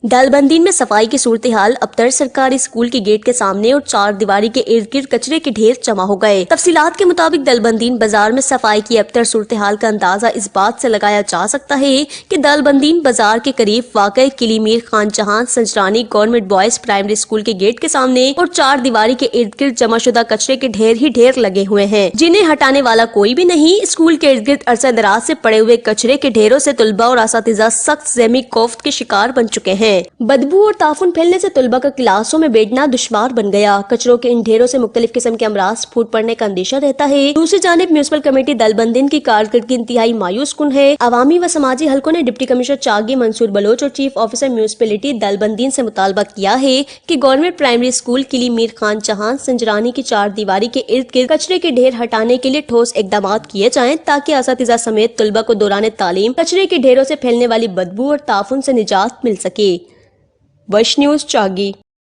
दालबंदीन में सफाई की सूरत-ए-हाल अबतर सरकारी स्कूल के गेट के सामने और चार दीवारी के इर्द गिर्द कचरे के ढेर जमा हो गए। तफसीलात के मुताबिक दालबंदीन बाजार में सफाई की अबतर सूरत-ए-हाल का अंदाजा इस बात से लगाया जा सकता है कि दालबंदीन बाजार के करीब वाक़ किली मीर खान जहां Sanjrani government boys primary school के गेट के सामने और चार दीवारी के इर्द गिर्द जमाशुदा कचरे के ढेर ही ढेर लगे हुए हैं, जिन्हें हटाने वाला कोई भी नहीं। स्कूल के इर्द गिर्द अरसा दराज से पड़े हुए कचरे के ढेरों से तुलबा और असातिज़ा सख्त ज़हमी खौफ के शिकार बन चुके हैं। बदबू और ताफुन फैलने से तुलबा का क्लासों में बैठना दुश्वार बन गया। कचरों के इन ढेरों से मुख्तलिफ किस्म के अमराज फूट पड़ने का अंदेशा रहता है। दूसरी जानिब म्यूनिसिपल कमेटी दालबंदीन की कारकर्दगी इंतहाई मायूस कुन है। अवामी व समाजी हलकों ने डिप्टी कमिश्नर चागी मंसूर बलोच और चीफ ऑफिसर म्यूनिसिपैलिटी दालबंदीन से मुतालबा किया है कि गवर्नमेंट प्राइमरी स्कूल किली मीर खान जहां संजरानी की चार दीवारी के इर्द गिर्द कचरे के ढेर हटाने के लिए ठोस इकदाम किए जाएं, ताकि असातिज़ा समेत तुलबा को दौरान तालीम कचरे के ढेरों से फैलने वाली बदबू और ताफुन से निजात मिल सके। वश न्यूज़ चागी।